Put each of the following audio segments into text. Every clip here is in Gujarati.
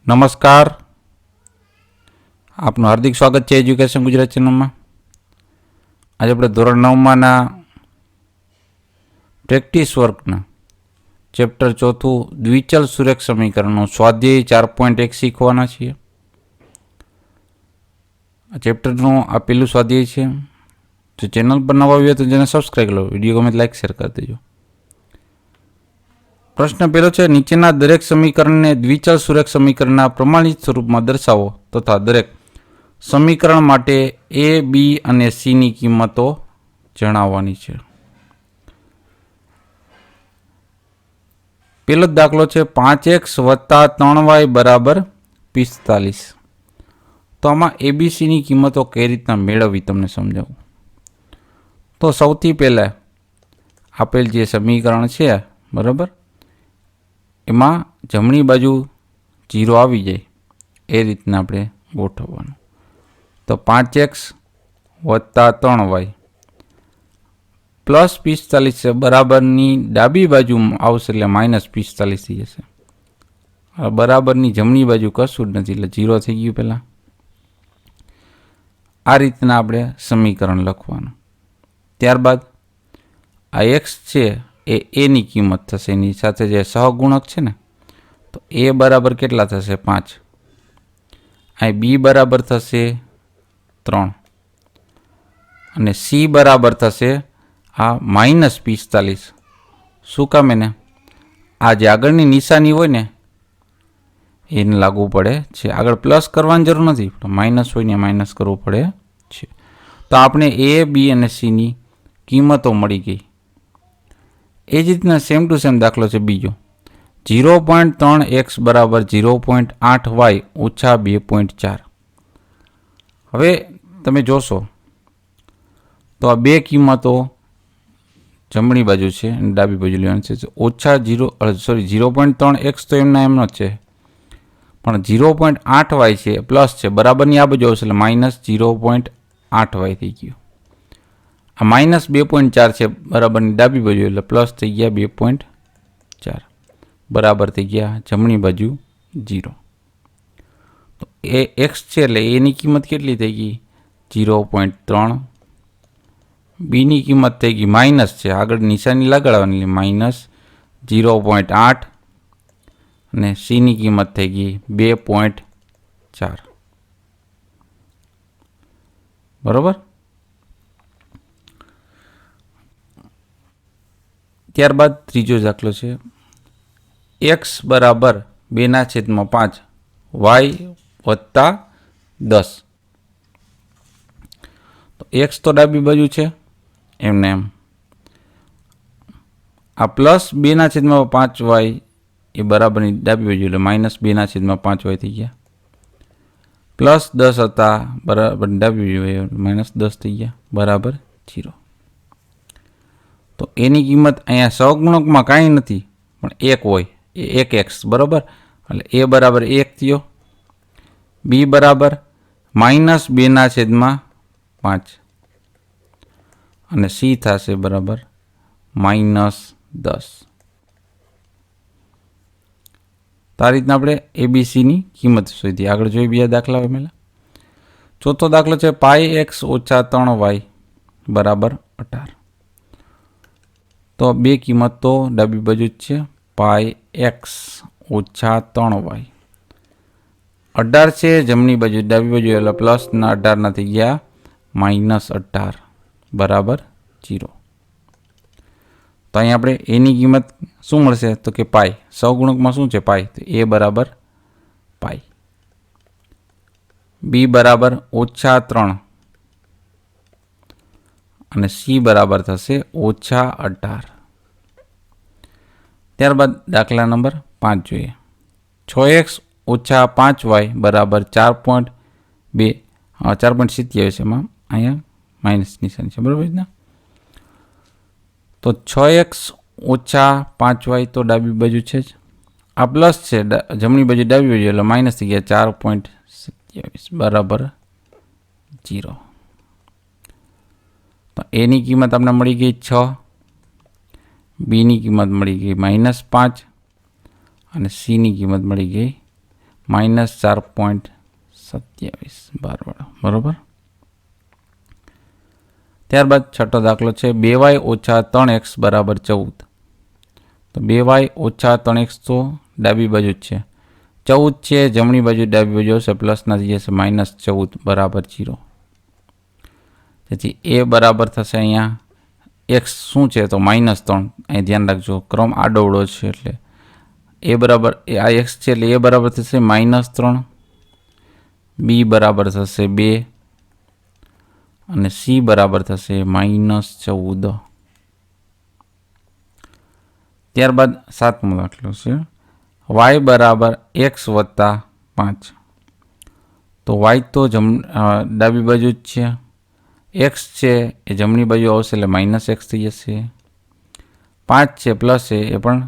નમસ્કાર, આપનું હાર્દિક સ્વાગત છે એજ્યુકેશન ગુજરાત ચેનલમાં. આજે આપણે ધોરણ 9માના પ્રેક્ટિસ વર્કના ચેપ્ટર 4 દ્વિચલ સુરેખ સમીકરણનું સ્વાધ્યાય 4.1 શીખવાના છીએ. આ ચેપ્ટરનું આ પહેલું સ્વાધ્યાય છે. જો ચેનલ પર નવા આવ્યો તો જેને સબસ્ક્રાઈબ કરો, વિડીયો ગમે લાઈક શેર કરી દેજો. પ્રશ્ન પહેલો છે, નીચેના દરેક સમીકરણને દ્વિચલ સુરેખ સમીકરણના પ્રમાણિત સ્વરૂપમાં દર્શાવો તથા દરેક સમીકરણ માટે એ, બી અને સીની કિંમતો જણાવવાની છે. પહેલો દાખલો છે 5x + 3y = 45. તો આમાં એબીસીની કિંમતો કઈ રીતના મેળવવી તમને સમજાવું. તો સૌથી પહેલાં આપેલ જે સમીકરણ છે બરાબર, એમાં જમણી બાજુ 0 આવી જાય એ રીતના આપણે ગોઠવવાનું. તો 5x + 3y +45 છે, બરાબરની ડાબી બાજુ આવશે એટલે -45 થઈ જશે. બરાબરની જમણી બાજુ કશું જ નથી એટલે 0 થઈ ગયું. પહેલાં આ રીતના આપણે સમીકરણ લખવાનું. ત્યારબાદ આ x છે એ એની કિંમત થશે, એની સાથે જે સહગુણક છે ને, તો એ બરાબર કેટલા થશે 5. અહીં બી બરાબર થશે 3 અને સી બરાબર થશે આ -45. શું કામ એને આ જે આગળની નિશાની હોય ને એને લાગુ પડે છે. આગળ પ્લસ કરવાની જરૂર નથી, પણ માઇનસ હોય ને માઇનસ કરવું પડે છે. તો આપણે એ, બી અને સીની કિંમતો મળી ગઈ. એ જ રીતના સેમ ટુ સેમ દાખલો છે બીજો, 0.3x = 0.8y - 2.4. હવે તમે જોશો તો આ બે કિંમતો જમણી બાજુ છે અને ડાબી બાજુ લેવાની છે. 0.3x તો એમના એમનો જ છે, પણ 0.8y છે પ્લસ છે, બરાબરની આ બાજુ આવશે એટલે -0.8y થઈ ગયું. આ -2.4 છે બરાબરની ડાબી બાજુ એટલે પ્લસ થઈ ગયા 2.4, બરાબર થઈ ગયા જમણી બાજુ 0. તો એ x છે એટલે એની કિંમત કેટલી થઈ ગઈ 0.3. બીની કિંમત થઈ ગઈ માઇનસ છે, આગળ નિશાની લગાડવાની એટલે -0.8 અને સીની કિંમત થઈ ગઈ 2.4. બરાબર. ત્યારબાદ ત્રીજો દાખલો છે, x = 2/5 y + 10. તો x તો ડાબી બાજુ છે એમને એમ, આ +2/5y એ બરાબરની ડાબી બાજુ એટલે -2/5y થઈ ગયા. +10 હતા બરાબર ડાબી બાજુ -10 થઈ ગયા, બરાબર 0. તો એની કિંમત અહીંયા સહગુણકમાં કાંઈ નથી પણ 1 હોય એ 1x બરાબર, એટલે એ બરાબર 1 થયો. બી બરાબર -2/5 અને સી થશે બરાબર -10. તો આ રીતના આપણે એબીસીની કિંમત શોધી. આગળ જોઈએ બીજા દાખલા હોય પહેલાં. ચોથો દાખલો છે 5x - 3y = 18. તો બે કિંમતો ડાબી બાજુ જ છે, 5x - 3y 18 છે, જમણી બાજુ ડાબી બાજુ એટલે પ્લસના 18 ના થઈ ગયા -18 બરાબર 0. તો અહીં આપણે એની કિંમત શું મળશે તો કે પાઈ, સહગુણકમાં શું છે પાઈ, તો એ બરાબર પાઈ. બી બરાબર -3 અને સી બરાબર થશે -18. ત્યારબાદ દાખલા નંબર 5 જોઈએ. 6x - 5y = 4.27 છે. એમાં અહીંયા માઇનસ નિશાની છે બરાબર ને. તો 6x - 5y તો ડાબી બાજુ છે જ, આ પ્લસ છે જમણી બાજુ ડાબી બાજુ એટલે માઇનસ થઈ ગયા 4.27 બરાબર 0. તો એની કિંમત આપણે મળી ગઈ 6, બીની કિંમત મળી ગઈ -5 અને સીની કિંમત મળી ગઈ -4.27 બારવાળો, બરાબર. ત્યારબાદ છઠ્ઠો દાખલો છે 2y ઓછા 3x બરાબર 14. તો 2y ઓછા 3x તો ડાબી બાજુ જ છે, 14 છે જમણી બાજુ, ડાબી બાજુ હશે પ્લસના થઈ જશે -14 બરાબર 0. તેથી એ બરાબર થશે અહીંયા x શું છે તો -3. અહીં ધ્યાન રાખજો ક્રમ આડોવડો છે એટલે એ બરાબર આ x છે એટલે એ બરાબર થશે -3, b બરાબર થશે 2 અને c બરાબર થશે -14. ત્યારબાદ સાતમો દાખલો છે y બરાબર x વત્તા 5. તો y તો ડાબી બાજુ જ છે, x છે એ જમણી બાજુ આવશે એટલે -x થઈ જશે, 5 છે પ્લસ એ પણ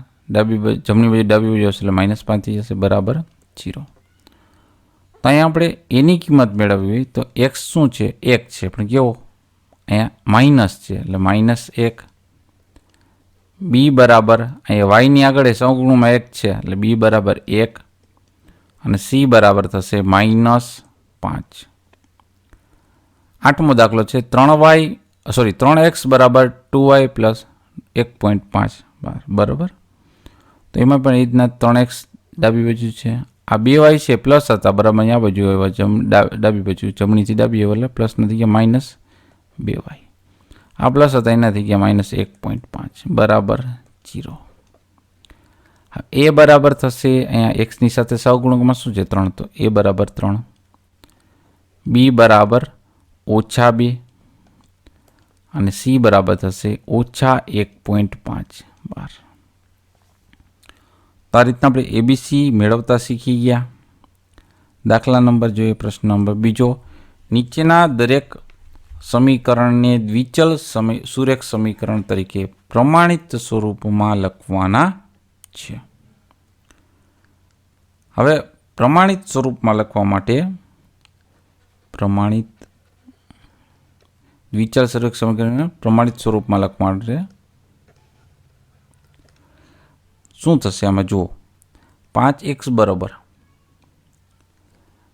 જમણી બાજુ ડાબી બાજુ આવશે એટલે -5 થઈ જશે બરાબર 0. તો અહીંયા આપણે એની કિંમત મેળવવી હોય તો x શું છે 1 છે પણ કેવો અહીંયા માઇનસ છે એટલે -1. b બરાબર અહીંયા y ની આગળ સહગુણમાં 1 છે એટલે b બરાબર 1 અને c બરાબર થશે -5. આઠમો દાખલો છે 3x બરાબર 2y પ્લસ 1.5 બરાબર. તો એમાં પણ એ રીતના 3x ડાબી બાજુ છે, આ 2y છે પ્લસ હતા બરાબર, અહીંયા બાજુ આવ્યા ડાબી બાજુ, જમણીથી ડાબી આવ્યા એટલે પ્લસ નથી ગયા -2y, આ પ્લસ હતા એના થઈ ગયા -1.5 બરાબર 0. એ બરાબર થશે અહીંયા xની સાથે સહગુણકમાં શું છે 3, તો એ બરાબર 3, b બરાબર -2 અને c બરાબર થશે -1.5 બાર. તો આ રીતના આપણે ABC મેળવતા શીખી ગયા. દાખલા નંબર જોઈએ, પ્રશ્ન નંબર બીજો, નીચેના દરેક સમીકરણને દ્વિચલ સુરેખ સમીકરણ તરીકે પ્રમાણિત સ્વરૂપમાં લખવાના છે. હવે પ્રમાણિત સ્વરૂપમાં લખવા માટે દ્વિચલ સુરેખ સમીકરણને પ્રમાણિત સ્વરૂપમાં લખવા માટે શું થશે આમાં જુઓ, 5x બરાબર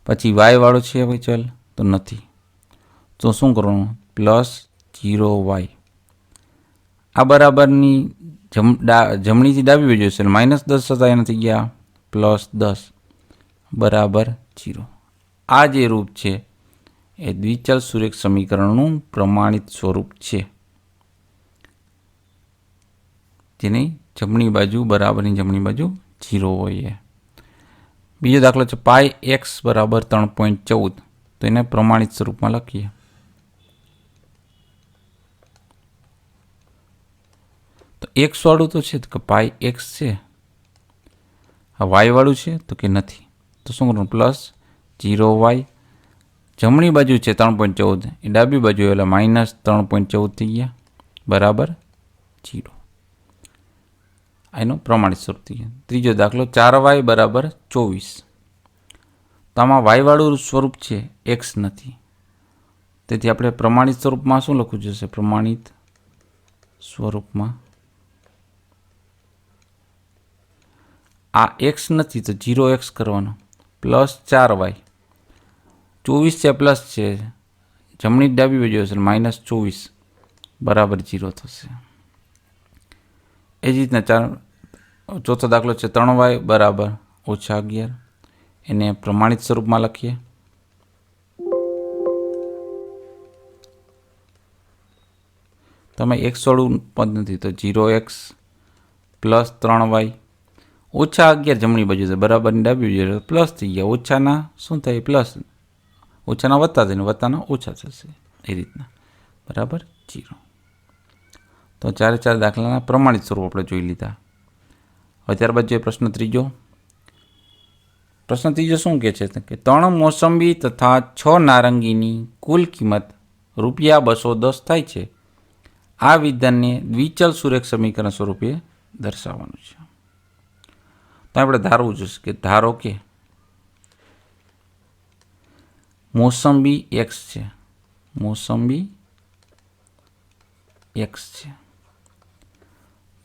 પછી y વાળો છે ભાઈ ચલ તો નથી, તો શું કરવાનું +0y. આ બરાબરની જમણીથી ડાબી બાજુ છે -10 હતા એના થઈ ગયા +10 બરાબર 0. આ જે રૂપ છે એ દ્વિચલ સુરેખ સમીકરણનું પ્રમાણિત સ્વરૂપ છે, જેની જમણી બાજુ બરાબરની જમણી બાજુ 0 હોય. બીજો દાખલો છે πx બરાબર 3.14. તો એને પ્રમાણિત સ્વરૂપમાં લખીએ. તો x વાળું તો છે કે πx છે, આ y વાળું છે તો કે નથી, તો શું કરવું +0y. જમણી બાજુ છે 3.14 એ ડાબી બાજુ એટલે -3.14 થઈ ગયા બરાબર 0. એનું પ્રમાણિત સ્વરૂપ થઈ ગયા. ત્રીજો દાખલો 4y બરાબર 24. તો આમાં y વાળું સ્વરૂપ છે, x નથી, તેથી આપણે પ્રમાણિત સ્વરૂપમાં શું લખવું જશે, પ્રમાણિત સ્વરૂપમાં આ x નથી તો 0x કરવાનો, +4y. 24 છે પ્લસ છે, જમણી ડાબી બાજુ હશે -24 બરાબર 0 થશે. એ જ રીતના ચોથો દાખલો છે 3y બરાબર -11. એને પ્રમાણિત સ્વરૂપમાં લખીએ. તમે x વાળું પદ નથી તો 0x +3y -11 જમણી બાજુ છે બરાબરની ડાબી બાજુ પ્લસ થઈ ગયા, ઓછાના શું થાય પ્લસ, ઓછાના વત્તા થઈને વત્તાના ઓછા થશે એ રીતના બરાબર 0. તો 4 દાખલાના પ્રમાણિત સ્વરૂપ આપણે જોઈ લીધા. હવે ત્યારબાદ જોઈએ પ્રશ્ન ત્રીજો. પ્રશ્ન ત્રીજો શું કહે છે કે 3 મોસંબી તથા 6 નારંગીની કુલ કિંમત ₹210 થાય છે. આ વિધાનને દ્વિચલ સુરેખ સમીકરણ સ્વરૂપે દર્શાવવાનું છે. તો આપણે ધારવું જોઈશે કે ધારો કે મોસંબી x છે, મોસંબી x છે,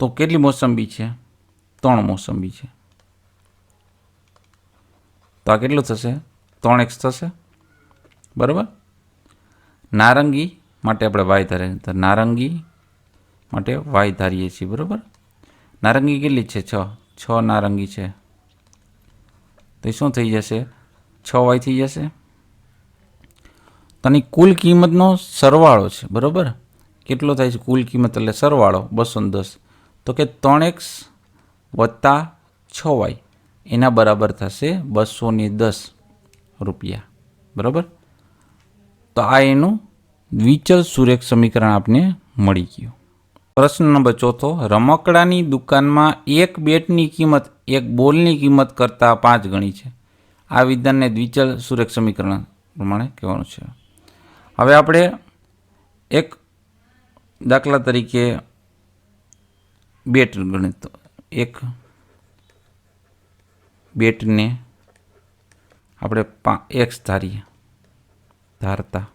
તો કેટલી મોસંબી છે, 3 મોસંબી છે. તો આ કેટલું થશે? 3x થશે, બરાબર. નારંગી માટે આપણે y ધારીએ, તો નારંગી માટે y ધારીએ છીએ, બરાબર. નારંગી કેટલી છે? 6 નારંગી છે, તો એ શું થઈ જશે? 6y થઈ જશે. તો આની કુલ કિંમતનો સરવાળો છે, બરાબર. કેટલો થાય છે કુલ કિંમત? એટલે સરવાળો 210. તો કે 3x વત્તા 6y એના બરાબર થશે 210 રૂપિયા, બરાબર. તો આ એનું દ્વિચલ સુરેખ સમીકરણ આપને મળી ગયું. પ્રશ્ન નંબર 4, રમકડાની દુકાનમાં એક બેટની કિંમત એક બોલની કિંમત કરતાં 5 ગણી છે. આ વિધાનને દ્વિચલ સુરેખ સમીકરણ પ્રમાણે કહેવાનું છે. હવે આપણે એક દાખલા તરીકે બેટ ગણિત, એક બેટને આપણે x ધારતા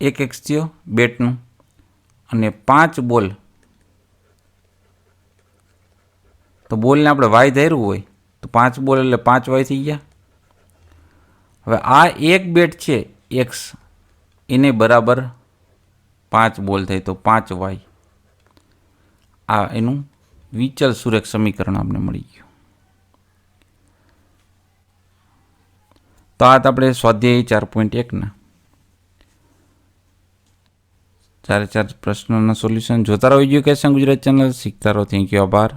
એક x થયો બેટનું, અને 5 બોલ, તો બોલને આપણે y ધાર્યું હોય તો 5 બોલ એટલે 5y થઈ ગયા. હવે આ એક બેટ છે x, એને બરાબર 5 બોલ થાય તો 5y. આ એનું દ્વિચલ સુરેખ સમીકરણ આપણે મળી ગયું. તો આ આપણે સ્વાધ્યાય 4.1 4 પ્રશ્નોના સોલ્યુશન જોતા રહો એજ્યુકેશન ગુજરાત ચેનલ. શીખતા રહો. Thank you. આભાર.